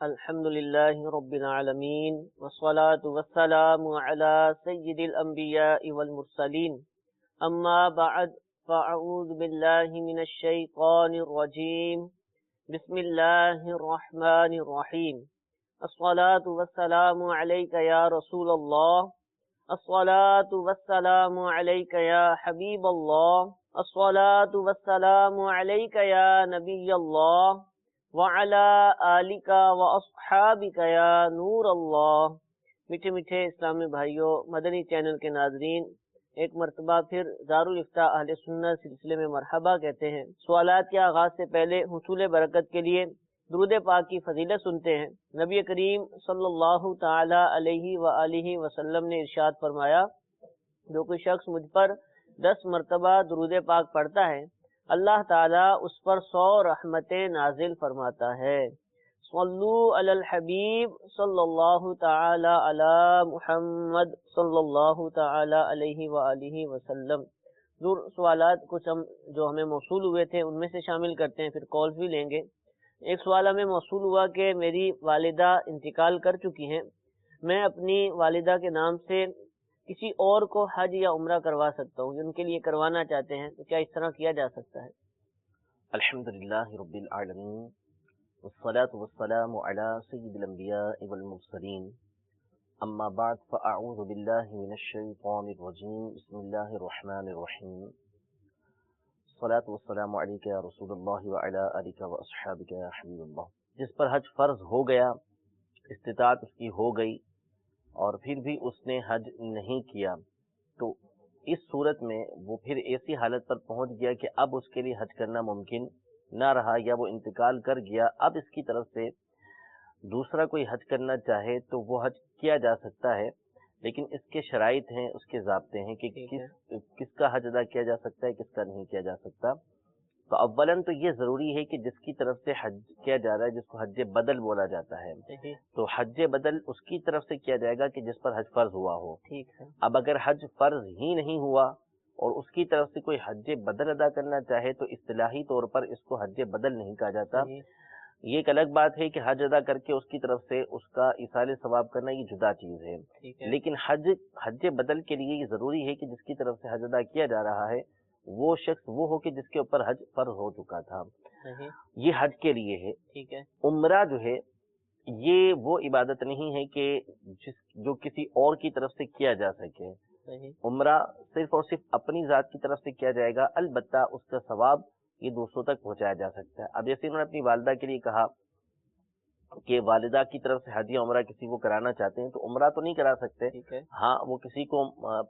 الحمدللہ رب العالمین والصلاة والسلام علی سید الانبیاء والمرسلین اما بعد فاعوذ باللہ من الشیطان الرجیم بسم اللہ الرحمن الرحیم الصلاة والسلام علیک یا رسول اللہ الصلاة والسلام علیک یا حبیب اللہ الصلاة والسلام علیک یا نبی اللہ وَعَلَىٰ آلِكَ وَأَصْحَابِكَ يَا نور اللہ۔ میٹھے میٹھے اسلامی بھائیوں، مدنی چینل کے ناظرین، ایک مرتبہ پھر دارالافتاء اہل سنت سلسلے میں مرحبا کہتے ہیں۔ سوالات کے آغاز سے پہلے حصول برکت کے لیے درود پاک کی فضیلت سنتے ہیں۔ نبی کریم صلی اللہ تعالی علیہ وآلہ وسلم نے ارشاد فرمایا، جو کوئی شخص مجھ پر 10 مرتبہ درود پاک پڑھتا ہے، اللہ تعالیٰ اس پر 100 رحمتیں نازل فرماتا ہے۔ صلو علی الحبیب صلی اللہ تعالی علی محمد صلی اللہ تعالی علیہ وآلہ وسلم۔ سوالات کچھ جو ہمیں موصول ہوئے تھے ان میں سے شامل کرتے ہیں، پھر کالز بھی لیں گے۔ ایک سوال ہمیں موصول ہوا کہ میری والدہ انتقال کر چکی ہیں، میں اپنی والدہ کے نام سے کسی اور کو حج یا عمرہ کروا سکتا ہوں، ان کے لیے کروانا چاہتے ہیں، تو کیا اس طرح کیا جا سکتا ہے؟ الحمدللہ رب العالمین والصلاة والسلام علی سید الانبیاء والمرسلین اما بعد فاعوذ باللہ من الشیطان الرجیم بسم اللہ الرحمن الرحیم الصلاة والسلام علیک یا رسول اللہ وعلی آلک واصحابک یا حبیب اللہ۔ جس پر حج فرض ہو گیا، استطاعت اس کی ہو گئی اور پھر بھی اس نے حج نہیں کیا، تو اس صورت میں وہ پھر ایسی حالت پر پہنچ گیا کہ اب اس کے لیے حج کرنا ممکن نہ رہا، یا وہ انتقال کر گیا۔ اب اس کی طرف سے دوسرا کوئی حج کرنا چاہے تو وہ حج کیا جا سکتا ہے، لیکن اس کے شرائط ہیں، اس کے ضابطے ہیں کہ کس کا حج ادا کیا جا سکتا ہے، کس کا نہیں کیا جا سکتا۔ تو اولاً تو یہ ضروری ہے کہ جس کی طرف سے حج کیا جا رہا ہے، جس کو حج بدل بولا جاتا ہے، تو حج بدل اس کی طرف سے کیا جائے گا کہ جس پر حج فرض ہوا ہو۔ اب اگر حج فرض ہی نہیں ہوا اور اس کی طرف سے کوئی حج بدل ادا کرنا چاہے تو اصطلاحی طور پر اس کو حج بدل نہیں کہا جاتا۔ یہ ایک الگ بات ہے کہ حج ادا کر کے اس کی طرف سے اس کا ایصال ثواب کرنا، یہ جدا چیز ہے، لیکن حج بدل کے لیے یہ ضروری ہے کہ جس کی طرف سے حج ادا کیا جا رہا ہے وہ شخص وہ ہو کہ جس کے اوپر حج فرض ہو چکا تھا۔ یہ حج کے لیے ہے۔ عمرہ جو ہے یہ وہ عبادت نہیں ہے کہ جو کسی اور کی طرف سے کیا جا سکے۔ عمرہ صرف اور صرف اپنی ذات کی طرف سے کیا جائے گا، البتہ اس کا ثواب یہ دوسروں تک پہنچایا جا سکتا ہے۔ اب جیسے انہوں نے اپنی والدہ کے لیے کہا کہ والدہ کی طرف سے حج یا عمرہ کسی کو کرانا چاہتے ہیں تو عمرہ تو نہیں کرا سکتے، ہاں وہ کسی کو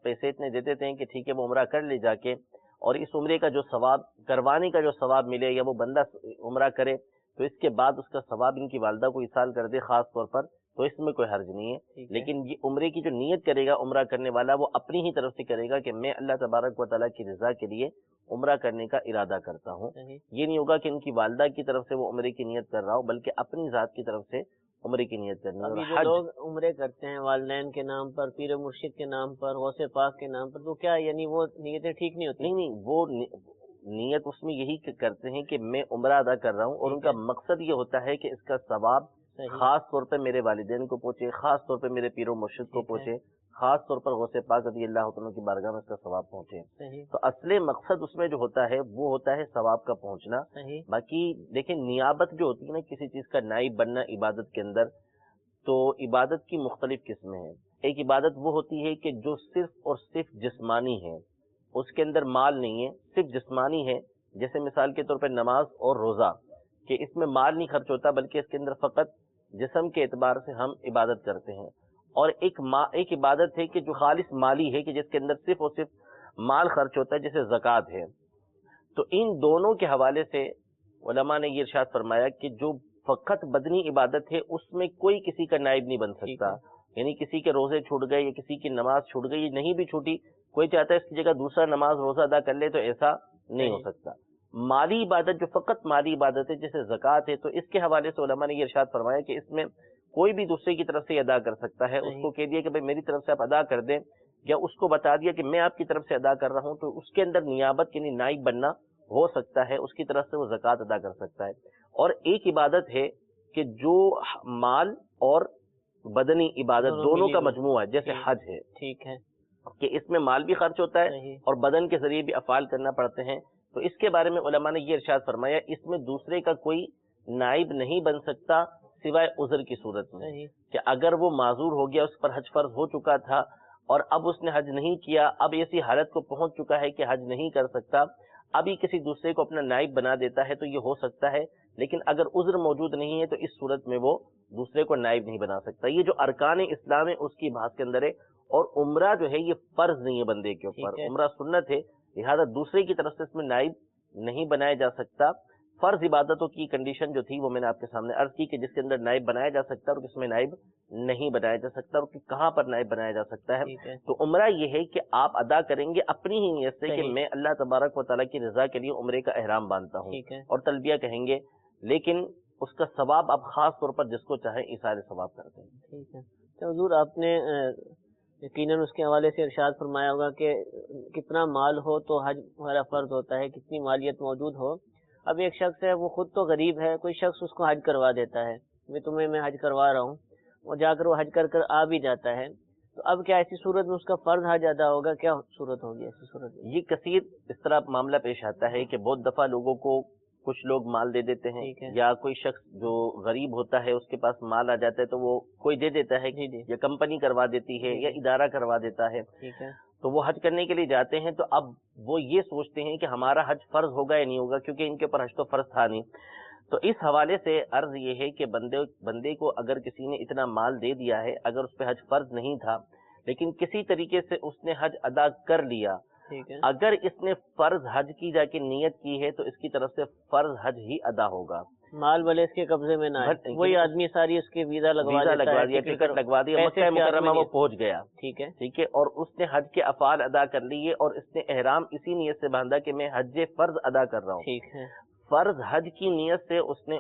پیسے اتنے دے دیتے ہیں کہ ٹھیک ہے وہ عمرہ کر لے جا کے، اور اس عمرے کا جو ثواب کروانے کا جو ثواب ملے، یا وہ بندہ عمرہ کرے تو اس کے بعد اس کا ثواب ان کی والدہ کو ایصال کر دے خاص طور پر، تو اس میں کوئی حرج نہیں ہے۔ لیکن یہ عمرے کی جو نیت کرے گا عمرہ کرنے والا، وہ اپنی ہی طرف سے کرے گا کہ میں اللہ تبارک و تعالیٰ کی رضا کے لیے عمرہ کرنے کا ارادہ کرتا ہوں۔ یہ نہیں ہوگا کہ ان کی والدہ کی طرف سے وہ عمرے کی نیت کر رہا ہو، بلکہ اپنی ذات کی طرف سے عمرے کی نیت کرنی ہے۔ ابھی جو لوگ عمرے کرتے ہیں والدین کے نام پر، پیر مرشد کے نام پر، غوث پاک کے نام پر، تو کیا یعنی وہ نیتیں ٹھیک نہیں ہوتی؟ نہیں، وہ نیت اس میں یہی کرتے ہیں کہ میں عمرہ ادا کر رہا ہوں، اور ان کا مقصد یہ ہوتا ہے کہ اس کا ثواب خاص طور پہ میرے والدین کو پہنچے، خاص طور پہ میرے پیر و مرشد کو پہنچے، خاص طور پر غوث پاک رضی اللہ عنہ کی بارگاہ میں اس کا ثواب پہنچے۔ تو اصل مقصد اس میں جو ہوتا ہے وہ ہوتا ہے ثواب کا پہنچنا۔ باقی دیکھیں، نیابت جو ہوتی ہے نا، کسی چیز کا نائب بننا عبادت کے اندر، تو عبادت کی مختلف قسمیں ہیں۔ ایک عبادت وہ ہوتی ہے کہ جو صرف اور صرف جسمانی ہے، اس کے اندر مال نہیں ہے، صرف جسمانی ہے، جیسے مثال کے طور پر نماز اور روزہ، کہ اس میں مال نہیں خرچ ہوتا بلکہ اس کے اندر فقط جسم کے اعتبار سے ہم عبادت کرتے ہیں۔ اور ایک عبادت ہے کہ جو خالص مالی ہے، کہ جس کے اندر صرف اور صرف مال خرچ ہوتا ہے، جیسے زکوٰۃ ہے۔ تو ان دونوں کے حوالے سے علماء نے یہ ارشاد فرمایا کہ جو فقط بدنی عبادت ہے اس میں کوئی کسی کا نائب نہیں بن سکتا، یعنی کسی کے روزے چھوٹ گئے یا کسی کی نماز چھوٹ گئی، یہ نہیں بھی چھوٹی، کوئی چاہتا ہے اس کی جگہ دوسرا نماز روزہ ادا کر لے، تو ایسا نہیں ہو سکتا۔ مالی عبادت جو فقط مالی عبادت ہے جیسے زکوٰۃ ہے، تو اس کے حوالے سے علماء نے یہ ارشاد فرمایا کہ اس میں کوئی بھی دوسرے کی طرف سے ادا کر سکتا ہے، اس کو کہہ دیا کہ بھائی میری طرف سے آپ ادا کر دیں، یا اس کو بتا دیا کہ میں آپ کی طرف سے ادا کر رہا ہوں، تو اس کے اندر نیابت یعنی نائب بننا ہو سکتا ہے، اس کی طرف سے وہ زکوٰۃ ادا کر سکتا ہے۔ اور ایک عبادت ہے کہ جو مال اور بدنی عبادت دونوں کا مجموعہ ہے، جیسے حج ہے، ٹھیک ہے، کہ اس میں مال بھی خرچ ہوتا ہے اور بدن کے ذریعے بھی افعال کرنا پڑتے ہیں، تو اس کے بارے میں علماء نے یہ ارشاد فرمایا اس میں دوسرے کا کوئی نائب نہیں بن سکتا سوائے عذر کی صورت میں، کہ اگر وہ معذور ہو گیا، اس پر حج فرض ہو چکا تھا اور اب اس نے حج نہیں کیا، اب ایسی حالت کو پہنچ چکا ہے کہ حج نہیں کر سکتا، اب یہ کسی دوسرے کو اپنا نائب بنا دیتا ہے تو یہ ہو سکتا ہے، لیکن اگر عذر موجود نہیں ہے تو اس صورت میں وہ دوسرے کو نائب نہیں بنا سکتا۔ یہ جو ارکان اسلام ہے اس کی بحث کے اندر ہے، اور عمرہ جو ہے یہ فرض نہیں ہے بندے کے اوپر، عمرہ سنت ہے، لہذا دوسرے کی طرف سے اس میں نائب نہیں بنایا جا سکتا۔ فرض عبادتوں کی کنڈیشن جو تھی وہ میں نے آپ کے سامنے عرض کی کہ جس کے اندر نائب بنایا جا سکتا ہے اور کس میں نائب نہیں بنایا جا سکتا، اور کہاں پر نائب بنایا جا سکتا ہے۔ تو عمرہ یہ ہے کہ آپ ادا کریں گے اپنی ہی نیت سے کہ میں اللہ تبارک و تعالیٰ کی رضا کے لیے عمرے کا احرام باندھتا ہوں اور تلبیہ کہیں گے، لیکن اس کا ثواب آپ خاص طور پر جس کو چاہیں ایثار ثواب کرتے ہیں۔ ٹھیک ہے، تو حضور آپ نے یقیناً اس کے حوالے سے ارشاد فرمایا ہوگا کہ کتنا مال ہو تو حج ہمارا فرض ہوتا ہے، کتنی مالیت موجود ہو۔ اب ایک شخص ہے وہ خود تو غریب ہے، کوئی شخص اس کو حج کروا دیتا ہے، میں حج کروا رہا ہوں، اور جا کر وہ حج کر آ بھی جاتا ہے، تو اب کیا ایسی صورت میں اس کا فرض حج ادا ہوگا؟ کیا صورت ہوگی ایسی صورت میں؟ یہ کثیر اس طرح معاملہ پیش آتا ہے کہ بہت دفعہ لوگوں کو کچھ لوگ مال دے دیتے ہیں، یا کوئی شخص جو غریب ہوتا ہے اس کے پاس مال آ جاتا ہے تو وہ کوئی دے دیتا ہے، یا کمپنی کروا دیتی ہے یا ادارہ کروا دیتا ہے، تو وہ حج کرنے کے لیے جاتے ہیں، تو اب وہ یہ سوچتے ہیں کہ ہمارا حج فرض ہوگا یا نہیں ہوگا، کیونکہ ان کے اوپر حج تو فرض تھا نہیں۔ تو اس حوالے سے عرض یہ ہے کہ بندے کو اگر کسی نے اتنا مال دے دیا ہے، اگر اس پہ حج فرض نہیں تھا لیکن کسی طریقے سے اس نے حج ادا کر لیا، اگر اس نے فرض حج کی جا کے نیت کی ہے تو اس کی طرف سے فرض حج ہی ادا ہوگا، مال بھلے اس کے قبضے میں نہ ہے، وہی آدمی ساری اس کے ویزا لگوا دیا، ٹکٹ لگوا دیا، مکہ مکرمہ وہ پہنچ گیا، ٹھیک ہے، اور اس نے حج کے افعال ادا کر لیے اور اس نے احرام اسی نیت سے باندھا کہ میں حج فرض ادا کر رہا ہوں، فرض حج کی نیت سے اس نے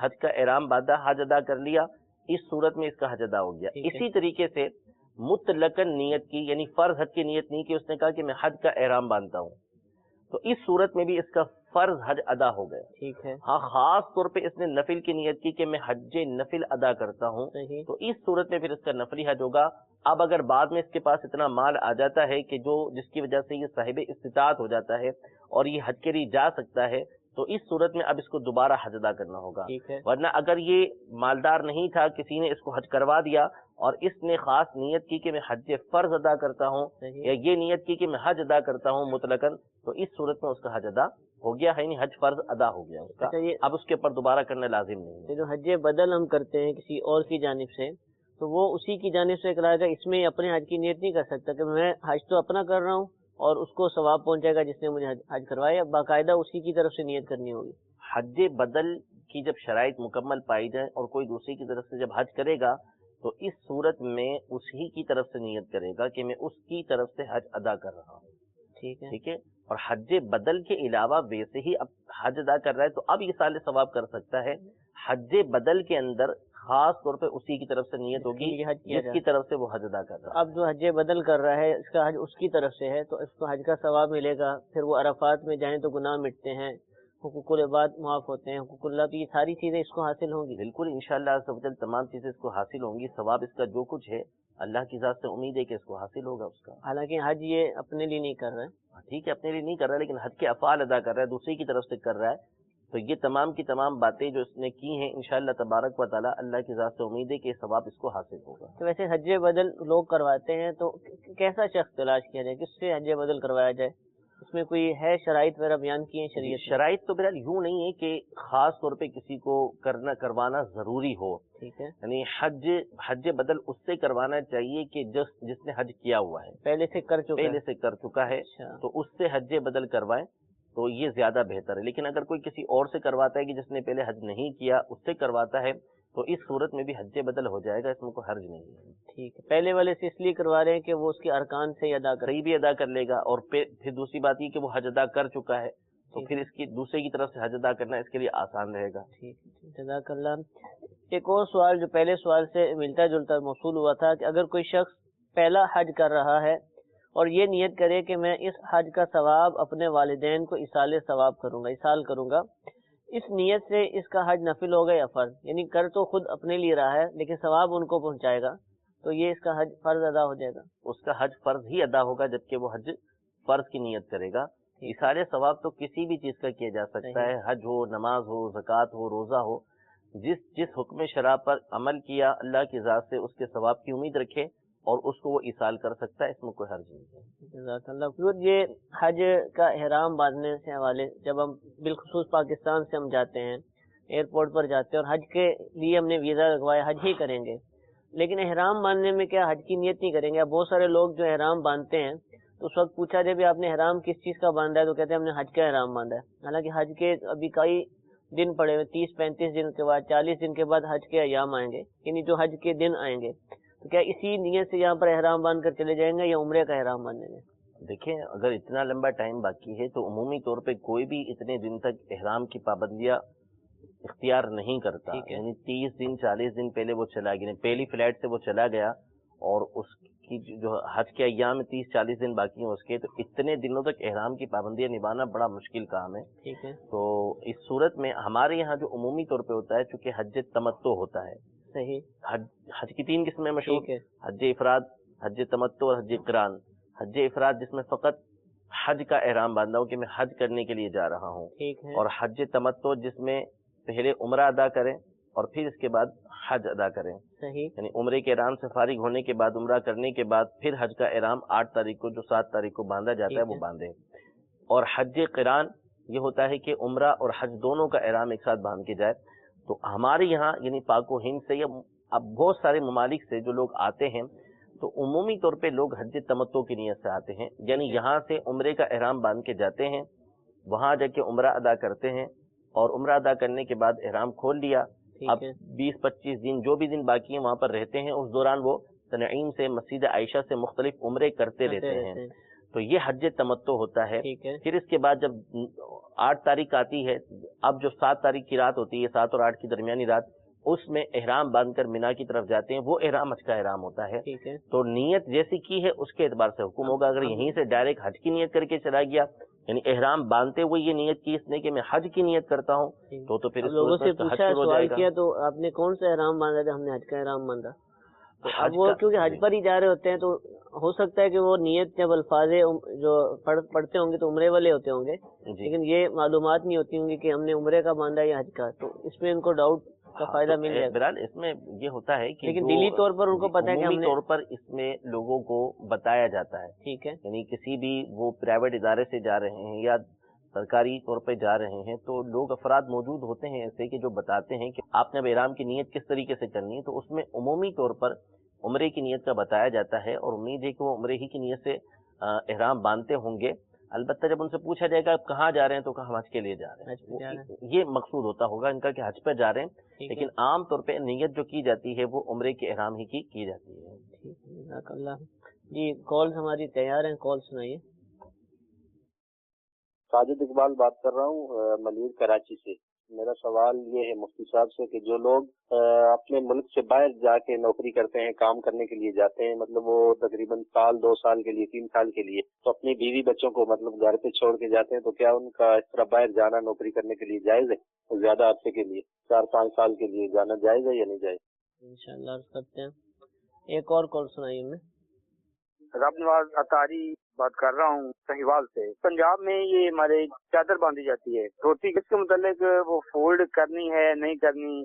حج کا احرام باندھا، حج ادا کر لیا، اس صورت میں اس کا حج ادا ہو گیا۔ اسی طریقے سے مطلقاً نیت کی، یعنی فرض حج کی نیت نہیں کی، اس نے کہا کہ میں حج کا احرام باندھتا ہوں، تو اس صورت میں بھی اس کا فرض حج ادا ہو گیا۔ ٹھیک ہے، ہاں، خاص طور پہ اس نے نفل کی نیت کی کہ میں حج نفل ادا کرتا ہوں، تو اس صورت میں پھر اس کا نفلی حج ہوگا۔ اب اگر بعد میں اس کے پاس اتنا مال آ جاتا ہے کہ جس کی وجہ سے یہ صاحب استطاعت ہو جاتا ہے اور یہ حج کے لیے جا سکتا ہے، تو اس صورت میں اب اس کو دوبارہ حج ادا کرنا ہوگا، ورنہ اگر یہ مالدار نہیں تھا، کسی نے اس کو حج کروا دیا اور اس نے خاص نیت کی کہ میں حج فرض ادا کرتا ہوں، یا یہ نیت کی کہ میں حج ادا کرتا ہوں مطلقاً، تو اس صورت میں اس کا حج ادا ہو گیا ہے، یعنی حج فرض ادا ہو گیا اس کا، اب اس کے اوپر دوبارہ کرنا لازم نہیں ہے۔ جو حج بدل ہم کرتے ہیں کسی اور کی جانب سے، تو وہ اسی کی جانب سے کرائے گا، اس میں اپنے حج کی نیت نہیں کر سکتا کہ میں حج تو اپنا کر رہا ہوں اور اس کو ثواب پہنچے گا جس نے مجھے حج کروایا، باقاعدہ اسی کی طرف سے نیت کرنی ہوگی۔ حج بدل کی جب شرائط مکمل پائی جائے اور کوئی دوسری کی طرف سے جب حج کرے گا تو اس صورت میں اسی کی طرف سے نیت کرے گا کہ میں اس کی طرف سے حج ادا کر رہا ہوں، ٹھیک ہے، اور حج بدل کے علاوہ ویسے ہی اب حج ادا کر رہا ہے تو اب ایصال ثواب کر سکتا ہے۔ حج بدل کے اندر خاص طور پہ اسی کی طرف سے نیت ہوگی جس کی طرف سے وہ حج ادا کر رہا ہے۔ اب جو حج بدل کر رہا ہے اس کا حج اس کی طرف سے ہے تو اس کو حج کا ثواب ملے گا، پھر وہ عرفات میں جائیں تو گناہ مٹتے ہیں، حقوق العباد معاف ہوتے ہیں، حقوق اللہ کی، یہ ساری چیزیں اس کو حاصل ہوں گی۔ بالکل، انشاءاللہ عز و جل تمام چیزیں اس کو حاصل ہوں گی، ثواب اس کا جو کچھ ہے اللہ کی ذات سے امید ہے کہ اس کو حاصل ہوگا اس کا۔ حالانکہ حج یہ اپنے لیے نہیں کر رہا ہے، ٹھیک ہے، اپنے لیے نہیں کر رہا ہے لیکن حج کے افعال ادا کر رہا ہے، دوسری کی طرف سے کر رہا ہے، تو یہ تمام کی تمام باتیں جو اس نے کی ہیں انشاءاللہ تبارک و تعالی اللہ کی ذات سے امید ہے کہ یہ ثواب اس کو حاصل ہوگا۔ تو ویسے حج بدل لوگ کرواتے ہیں تو کیسا شخص تلاش کیا جائے، کس سے حج بدل کروایا جائے؟ اس میں کوئی ہے شرائط وغیرہ بیان کی ہیں شریعت؟ شرائط تو بہرحال یوں نہیں ہے کہ خاص طور پہ کسی کو کروانا ضروری ہو، ٹھیک ہے، یعنی حج بدل اس سے کروانا چاہیے کہ جس نے حج کیا ہوا ہے، پہلے سے کر چکا ہے، تو اس سے حج بدل کروائیں تو یہ زیادہ بہتر ہے۔ لیکن اگر کوئی کسی اور سے کرواتا ہے کہ جس نے پہلے حج نہیں کیا اس سے کرواتا ہے تو اس صورت میں بھی حج بدل ہو جائے گا، اس میں کوئی حرج نہیں ہے. ٹھیک ہے، پہلے والے سے اس لیے کروا رہے ہیں کہ وہ اس کے ارکان سے ادا کر صحیح بھی ادا کر لے گا، اور پھر دوسری بات یہ کہ وہ حج ادا کر چکا ہے تو ٹھیک پھر اس کی دوسرے کی طرف سے حج ادا کرنا اس کے لیے آسان رہے گا. ٹھیک ہے، جزاک اللہ. ایک اور سوال جو پہلے سوال سے ملتا جلتا موصول ہوا تھا کہ اگر کوئی شخص پہلا حج کر رہا ہے اور یہ نیت کرے کہ میں اس حج کا ثواب اپنے والدین کو ایصال ثواب کروں گا، ایصال کروں گا، اس نیت سے اس کا حج نفل ہوگا یا فرض؟ یعنی کر تو خود اپنے لیے رہا ہے لیکن ثواب ان کو پہنچائے گا، تو یہ اس کا حج فرض ادا ہو جائے گا؟ اس کا حج فرض ہی ادا ہوگا جبکہ وہ حج فرض کی نیت کرے گا. ایصال ثواب تو کسی بھی چیز کا کیا جا سکتا ہے، حج ہو، نماز ہو، زکوٰۃ ہو، روزہ ہو. جس حکم شرع پر عمل کیا اللہ کی ذات سے اس کے ثواب کی امید رکھے اور اس کو وہ ایصال کر سکتا ہے، اس میں کوئی حرج نہیں ہے. جزاک اللہ. پھر یہ حج کا احرام باندھنے سے حوالے، جب ہم بالخصوص پاکستان سے ہم جاتے ہیں ایئرپورٹ پر جاتے ہیں اور حج کے لیے ہم نے ویزا لگوایا، حج ہی کریں گے، لیکن احرام باندھنے میں کیا حج کی نیت نہیں کریں گے؟ بہت سارے لوگ جو احرام باندھتے ہیں تو اس وقت پوچھا جائے بھی آپ نے احرام کس چیز کا باندھا ہے، تو کہتے ہیں ہم نے حج کا احرام باندھا ہے. حالانکہ حج کے ابھی کئی دن پڑے ہوئے، 30-35 دن کے بعد، 40 دن کے بعد حج کے ایام آئیں گے، یعنی جو حج کے دن آئیں گے. تو کیا اسی نیت سے یہاں پر احرام باندھ کر چلے جائیں گے یا عمرے کا احرام باندھیں گے؟ دیکھیں، اگر اتنا لمبا ٹائم باقی ہے تو عمومی طور پہ کوئی بھی اتنے دن تک احرام کی پابندیاں اختیار نہیں کرتا. یعنی 30 دن 40 دن پہلے وہ چلا گیا، پہلی فلائٹ سے وہ چلا گیا اور اس کی جو حج کے ایام میں 30-40 دن باقی ہیں اس کے، تو اتنے دنوں تک احرام کی پابندیاں نبھانا بڑا مشکل کام ہے. ٹھیک ہے. تو اس صورت میں ہمارے یہاں جو عمومی طور پہ ہوتا ہے، چونکہ حج تمتع ہوتا ہے. صحیح. حج کی 3 قسمیں مشہور، ٹھیک ہے. حج افراد، حج تمتع اور حج قران. حج افراد جس میں فقط حج کا احرام باندھا ہوں کہ میں حج کرنے کے لیے جا رہا ہوں، ٹھیک ہے. اور حج تمتع جس میں پہلے عمرہ ادا کریں اور پھر اس کے بعد حج ادا کریں. صحیح. یعنی عمرے کے احرام سے فارغ ہونے کے بعد، عمرہ کرنے کے بعد پھر حج کا احرام 8 تاریخ کو جو 7 تاریخ کو باندھا جاتا ہے وہ باندھے. اور حج قران یہ ہوتا ہے کہ عمرہ اور حج دونوں کا احرام ایک ساتھ باندھ کے جائے. تو ہمارے یہاں یعنی پاک و ہند سے یا اب بہت سارے ممالک سے جو لوگ آتے ہیں تو عمومی طور پہ لوگ حج تمتع کی نیت سے آتے ہیں، یعنی یہاں سے عمرے کا احرام باندھ کے جاتے ہیں، وہاں جا کے عمرہ ادا کرتے ہیں، اور عمرہ ادا کرنے کے بعد احرام کھول لیا. اب 20-25 دن جو بھی دن باقی ہیں وہاں پر رہتے ہیں، اس دوران وہ تنعیم سے، مسجد عائشہ سے مختلف عمرے کرتے رہتے ہیں. تو یہ حج تمتع ہوتا ہے. پھر اس کے بعد جب 8 تاریخ آتی ہے، اب جو 7 تاریخ کی رات ہوتی ہے، 7 اور 8 کی درمیانی رات، اس میں احرام باندھ کر مینا کی طرف جاتے ہیں، وہ احرام حج کا احرام ہوتا ہے. تو نیت جیسی کی ہے اس کے اعتبار سے حکم ہوگا. اگر یہیں سے ڈائریکٹ حج کی نیت کر کے چلا گیا، یعنی احرام باندھتے ہوئے یہ نیت کی اس نے کہ میں حج کی نیت کرتا ہوں، تو پھر لوگوں سے پوچھا، سوال کیا تو آپ نے کون سا احرام باندھا تھا؟ ہم نے حج کا احرام باندھا. تو اب وہ کیونکہ حج پر ہی جا رہے ہوتے ہیں تو ہو سکتا ہے کہ وہ نیت جب الفاظ جو پڑھتے ہوں گے تو عمرے والے ہوتے ہوں گے، لیکن یہ معلومات نہیں ہوتی ہوں گی کہ ہم نے عمرے کا باندھا یا حج کا، تو اس میں ان کو ڈاؤٹ کا فائدہ مل جائے گا. اس میں یہ ہوتا ہے کہ لیکن دلی طور پر ان کو پتا ہے کہ ہم نے طور پر اس میں لوگوں کو بتایا جاتا ہے. ٹھیک ہے. یعنی کسی بھی وہ پرائیویٹ ادارے سے جا رہے ہیں یا سرکاری طور پہ جا رہے ہیں تو لوگ افراد موجود ہوتے ہیں ایسے کہ جو بتاتے ہیں کہ آپ نے اب احرام کی نیت کس طریقے سے کرنی ہے. تو اس میں عمومی طور پر عمرے کی نیت کا بتایا جاتا ہے، اور امید ہے کہ وہ عمرے ہی کی نیت سے احرام باندھتے ہوں گے. البتہ جب ان سے پوچھا جائے گا آپ کہاں جا رہے ہیں تو کہاں حج کے لیے جا رہے ہیں، یہ مقصود ہوتا ہوگا ان کا کہ حج پہ جا رہے ہیں، لیکن عام طور پہ نیت جو کی جاتی ہے وہ عمرے کے احرام ہی کی جاتی ہے. جزاک اللہ. جی کال ہماری تیار ہیں، کال سنائیے. ساجد اقبال بات کر رہا ہوں ملیر کراچی سے. میرا سوال یہ ہے مفتی صاحب سے کہ جو لوگ اپنے ملک سے باہر جا کے نوکری کرتے ہیں، کام کرنے کے لیے جاتے ہیں، مطلب وہ تقریباً سال 2 سال کے لیے 3 سال کے لیے، تو اپنی بیوی بچوں کو مطلب گھر پہ چھوڑ کے جاتے ہیں، تو کیا ان کا اس طرح باہر جانا نوکری کرنے کے لیے جائز ہے؟ زیادہ عرصے کے لیے 4-5 سال کے لیے جانا جائز ہے یا نہیں جائز؟ انشاءاللہ عرض کرتے ہیں. ایک اور کال سنائیے. ہمیں رب نواز اطاری بات کر رہا ہوں سہیوال سے. پنجاب میں یہ ہمارے چادر باندھی جاتی ہے دھوتی، کس کے متعلق وہ فولڈ کرنی ہے نہیں کرنی؟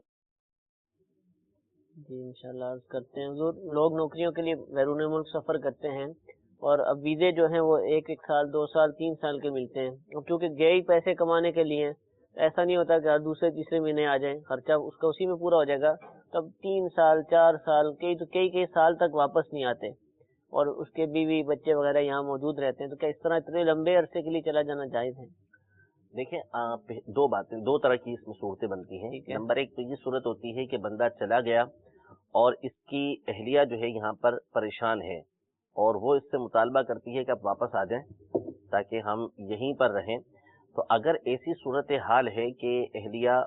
جی انشاءاللہ عرض کرتے ہیں. لوگ نوکریوں کے لیے بیرون ملک سفر کرتے ہیں اور اب ویزے جو ہیں وہ 1 سال 2 سال 3 سال کے ملتے ہیں. اب چونکہ گئے ہی پیسے کمانے کے لیے ایسا نہیں ہوتا کہ ہر دوسرے تیسرے مہینے آ جائیں، خرچہ اس کا اسی میں پورا ہو جائے گا. تب 3 سال 4 سال کئی سال تک واپس نہیں آتے، اور اس کے بیوی بچے وغیرہ یہاں موجود رہتے ہیں. تو کیا اس طرح اتنے لمبے عرصے کے لیے چلا جانا جائز ہے؟ دیکھیں دو باتیں، دو طرح کی اس میں صورتیں بنتی ہیں. نمبر ایک تو یہ صورت ہوتی ہے کہ بندہ چلا گیا اور اس کی اہلیہ جو ہے یہاں پر پریشان ہے اور وہ اس سے مطالبہ کرتی ہے کہ آپ واپس آ جائیں تاکہ ہم یہیں پر رہیں. تو اگر ایسی صورت حال ہے کہ اہلیہ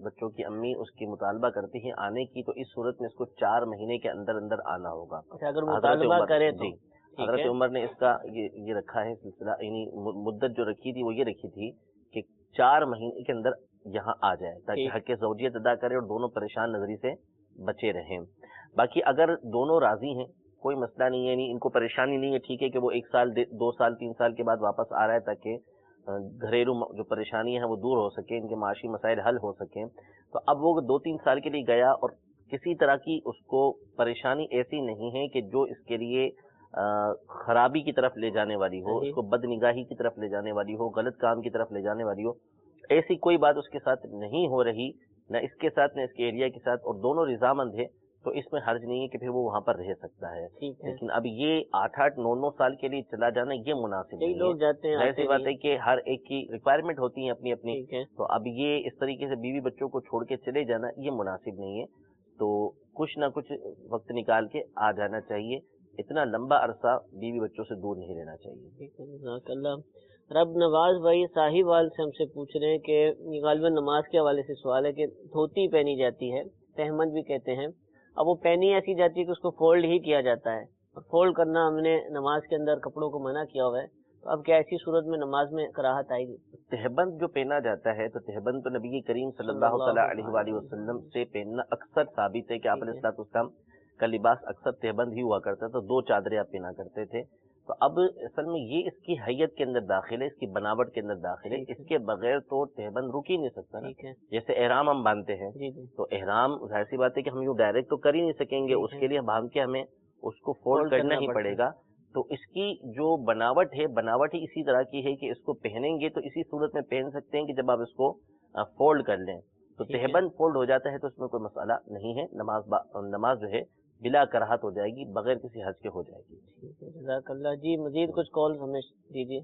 بچوں کی امی اس کی مطالبہ کرتی ہے آنے کی، تو اس صورت میں اس کو 4 مہینے کے اندر اندر آنا ہوگا. اگر مطالبہ کرے تو جی حضرت عمر نے اس کا یہ رکھا ہے سلسلہ، یعنی مدت جو رکھی تھی وہ یہ رکھی تھی کہ 4 مہینے کے اندر یہاں آ جائے تاکہ حق زوجیت ادا کرے اور دونوں پریشان نظری سے بچے رہیں. باقی اگر دونوں راضی ہیں کوئی مسئلہ نہیں ہے، یعنی ان کو پریشانی نہیں ہے، ٹھیک ہے کہ وہ 1 سال 2 سال 3 سال کے بعد واپس آ رہا ہے تاکہ گھریلو جو پریشانیاں ہیں وہ دور ہو سکیں، ان کے معاشی مسائل حل ہو سکیں. تو اب وہ 2-3 سال کے لیے گیا اور کسی طرح کی اس کو پریشانی ایسی نہیں ہے کہ جو اس کے لیے خرابی کی طرف لے جانے والی ہو، اس کو بد نگاہی کی طرف لے جانے والی ہو، غلط کام کی طرف لے جانے والی ہو، ایسی کوئی بات اس کے ساتھ نہیں ہو رہی، نہ اس کے ساتھ نہ اس کے ایریا کے ساتھ، اور دونوں رضامند ہے، تو اس میں حرج نہیں ہے کہ پھر وہ وہاں پر رہ سکتا ہے. لیکن اب یہ 8-8 9-9 سال کے لیے چلا جانا یہ مناسب نہیں لوگ جاتے ہیں. ایسی بات ہے کہ ہر ایک کی ریکوائرمنٹ ہوتی ہیں اپنی اپنی، تو اب یہ اس طریقے سے بیوی بچوں کو چھوڑ کے چلے جانا یہ مناسب نہیں ہے. تو کچھ نہ کچھ وقت نکال کے آ جانا چاہیے، اتنا لمبا عرصہ بیوی بچوں سے دور نہیں رہنا چاہیے. جزاک اللہ. رب نواز بھائی صاحبال سے ہم سے پوچھ رہے ہیں کہ غالباً نماز کے حوالے سے سوال ہے کہ دھوتی پہنی جاتی ہے، تہمت بھی کہتے ہیں، اب وہ پہنی ایسی جاتی ہے کہ اس کو فولڈ ہی کیا جاتا ہے، اور فولڈ کرنا ہم نے نماز کے اندر کپڑوں کو منع کیا ہوا ہے، تو اب کیا ایسی صورت میں نماز میں کراہت آئے گی؟ تہبند جو پہنا جاتا ہے تو تہبند تو نبی کریم صلی اللہ تعالیٰ علیہ وآلہ وسلم سے پہننا اکثر ثابت ہے کہ آپ علیہ السلام کا لباس اکثر تہبند ہی ہوا کرتا تھا، 2 چادریں آپ پہنا کرتے تھے. تو اب اصل میں یہ اس کی حیت کے اندر داخل ہے، اس کی بناوٹ کے اندر داخل ہے، اس کے بغیر تو تہبند رک ہی نہیں سکتا نا. جیسے احرام ہم باندھتے ہیں تو احرام ظاہر سی بات ہے کہ ہم یوں ڈائریکٹ تو کر ہی نہیں سکیں گے، اس کے لیے باندھ کے ہمیں اس کو فولڈ کرنا ہی پڑے گا. تو اس کی جو بناوٹ ہے، بناوٹ ہی اسی طرح کی ہے کہ اس کو پہنیں گے تو اسی صورت میں پہن سکتے ہیں کہ جب آپ اس کو فولڈ کر لیں. تو تہبند فولڈ ہو جاتا ہے تو اس میں کوئی مسئلہ نہیں ہے، نماز جو ہے بلا کراہت ہو جائے گی، بغیر کسی حرج کے ہو جائے گی. جزاک اللہ. جی مزید کچھ کال ہمیں دیجیے.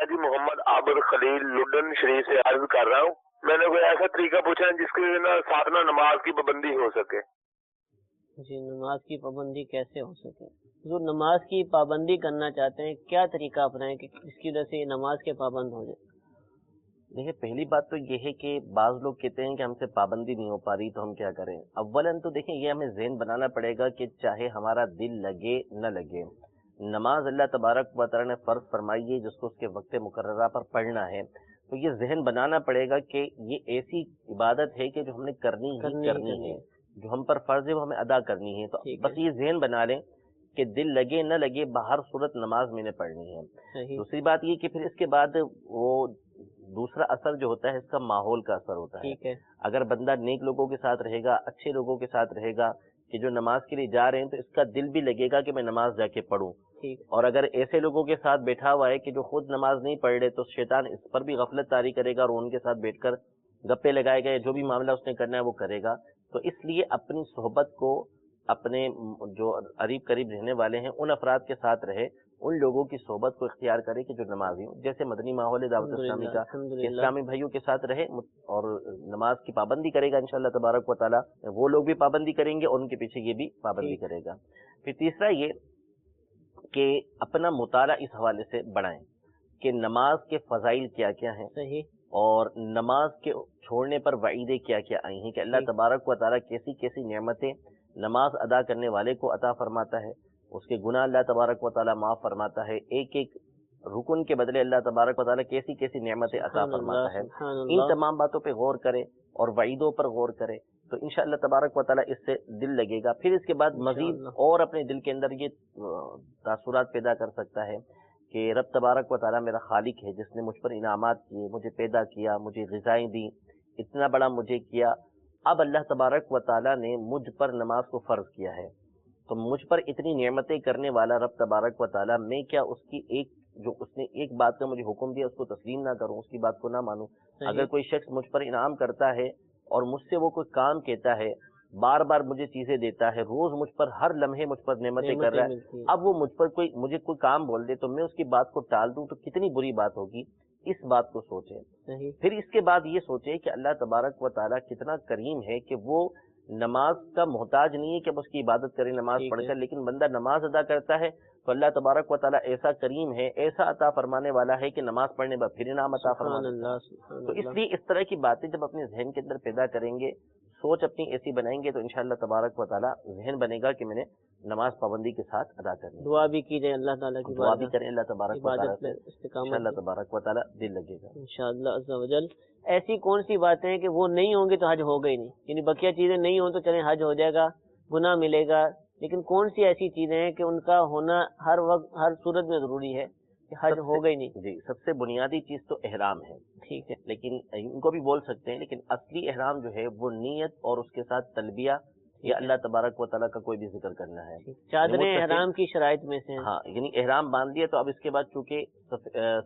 جی محمد عابر خلیل لڈن شریف سے عرض کر رہا ہوں. میں نے کوئی ایسا طریقہ پوچھا ہے جس کے ساتھ نا نماز کی پابندی ہو سکے. جی نماز کی پابندی کیسے ہو سکے؟ جو نماز کی پابندی کرنا چاہتے ہیں کیا طریقہ اپنائیں کہ جس کی وجہ سے نماز کے پابند ہو جائے؟ دیکھیے پہلی بات تو یہ ہے کہ بعض لوگ کہتے ہیں کہ ہم سے پابندی نہیں ہو پا رہی تو ہم کیا کریں. اولاً تو دیکھیں یہ ہمیں ذہن بنانا پڑے گا کہ چاہے ہمارا دل لگے نہ لگے، نماز اللہ تبارک و تعالیٰ نے فرض فرمائی ہے جس کو اس کے وقت مقررہ پر پڑھنا ہے. تو یہ ذہن بنانا پڑے گا کہ یہ ایسی عبادت ہے کہ جو ہم نے کرنی ہے، جو ہم پر فرض ہے وہ ہمیں ادا کرنی ہے. تو بس یہ ذہن بنا لیں کہ دل لگے نہ لگے باہر صورت نماز میں نے پڑھنی ہے. دوسری بات یہ کہ پھر اس کے بعد وہ دوسرا اثر جو ہوتا ہے اس کا ماحول کا اثر ہوتا ہے. اگر بندہ نیک لوگوں کے ساتھ رہے گا، اچھے لوگوں کے ساتھ رہے گا کہ جو نماز کے لیے جا رہے ہیں، تو اس کا دل بھی لگے گا کہ میں نماز جا کے پڑھوں. اور اگر ایسے لوگوں کے ساتھ بیٹھا ہوا ہے کہ جو خود نماز نہیں پڑھ رہے، تو شیطان اس پر بھی غفلت طاری کرے گا اور ان کے ساتھ بیٹھ کر گپے لگائے گا، جو بھی معاملہ اس نے کرنا ہے وہ کرے گا. تو اس لیے اپنی صحبت کو اپنے جو قریب قریب رہنے والے ہیں ان افراد کے ساتھ رہے، ان لوگوں کی صحبت کو اختیار کرے کہ جو نمازی ہوں. جیسے مدنی ماحول دعوت اسلامی کا، اسلامی بھائیوں کے ساتھ رہے اور نماز کی پابندی کرے گا انشاءاللہ تبارک و تعالیٰ. وہ لوگ بھی پابندی کریں گے اور ان کے پیچھے یہ بھی پابندی کرے گا. پھر تیسرا یہ کہ اپنا مطالعہ اس حوالے سے بڑھائیں کہ نماز کے فضائل کیا کیا ہیں اور نماز کے چھوڑنے پر وعیدیں کیا کیا آئی ہیں، کہ اللہ تبارک و تعالیٰ کیسی کیسی نعمتیں نماز ادا کرنے والے کو عطا فرماتا ہے، اس کے گناہ اللہ تبارک و تعالیٰ معاف فرماتا ہے، ایک ایک رکن کے بدلے اللہ تبارک و تعالیٰ کیسی کیسی نعمتیں عطا فرماتا ہے. ان تمام باتوں پہ غور کرے اور وعیدوں پر غور کرے تو انشاءاللہ تبارک و تعالیٰ اس سے دل لگے گا. پھر اس کے بعد مزید اور اپنے دل کے اندر یہ تاثرات پیدا کر سکتا ہے کہ رب تبارک و تعالیٰ میرا خالق ہے جس نے مجھ پر انعامات کیے، مجھے پیدا کیا، مجھے غذائیں دی، اتنا بڑا مجھے کیا. اب اللہ تبارک و تعالیٰ نے مجھ پر نماز کو فرض کیا ہے، تو مجھ پر اتنی نعمتیں کرنے والا رب تبارک و تعالیٰ، میں کیا اس کی جو اس نے ایک بات کا مجھے حکم دیا اس کو تسلیم نہ کروں، اس کی بات کو نہ مانوں؟ اگر کوئی شخص مجھ پر انعام کرتا ہے اور مجھ سے وہ کوئی کام کہتا ہے، بار بار مجھے چیزیں دیتا ہے، روز مجھ پر ہر لمحے مجھ پر نعمتیں کر رہا ہے، اب وہ مجھے کوئی کام بول دے تو میں اس کی بات کو ٹال دوں تو کتنی بری بات ہوگی اس بات کو سوچیں. پھر اس کے بعد یہ سوچیں کہ اللہ تبارک و تعالیٰ کتنا کریم ہے کہ وہ نماز کا محتاج نہیں ہے کہ اب اس کی عبادت کرے نماز پڑھ کر، لیکن بندہ نماز ادا کرتا ہے تو اللہ تبارک و تعالیٰ ایسا کریم ہے، ایسا عطا فرمانے والا ہے کہ نماز پڑھنے بعد پھر انعام عطا فرماتا ہے. تو اس لیے اس طرح کی باتیں جب اپنے ذہن کے اندر پیدا کریں گے، سوچ اپنی ایسی بنائیں گے، تو انشاءاللہ تبارک و تعالیٰ ذہن بنے گا کہ میں نے نماز پابندی کے ساتھ ادا کرنی. دعا بھی کیجئے اللہ تعالیٰ کی، دعا بھی کریں اللہ تبارک و تعالیٰ سے، استقامت انشاءاللہ تبارک و تعالیٰ دل لگے گا انشاءاللہ عز و جل. ایسی کون سی باتیں ہیں کہ وہ نہیں ہوں گی تو حج ہوگا ہی نہیں، یعنی بقیہ چیزیں نہیں ہوں تو چلیں حج ہو جائے گا، گناہ ملے گا، لیکن کون سی ایسی چیزیں ہیں کہ ان کا ہونا ہر وقت ہر صورت میں ضروری ہے کہ حج ہوگا ہی نہیں؟ جی، سب سے بنیادی چیز تو احرام ہے. ٹھیک ہے، لیکن ان کو بھی بول سکتے ہیں، لیکن اصلی احرام جو ہے وہ نیت اور اس کے ساتھ تلبیہ یا اللہ تبارک و تعالیٰ کا کوئی بھی ذکر کرنا ہے. چادریں احرام کی شرائط میں سے ہیں. ہاں، یعنی احرام باندھ لیا تو اب اس کے بعد چونکہ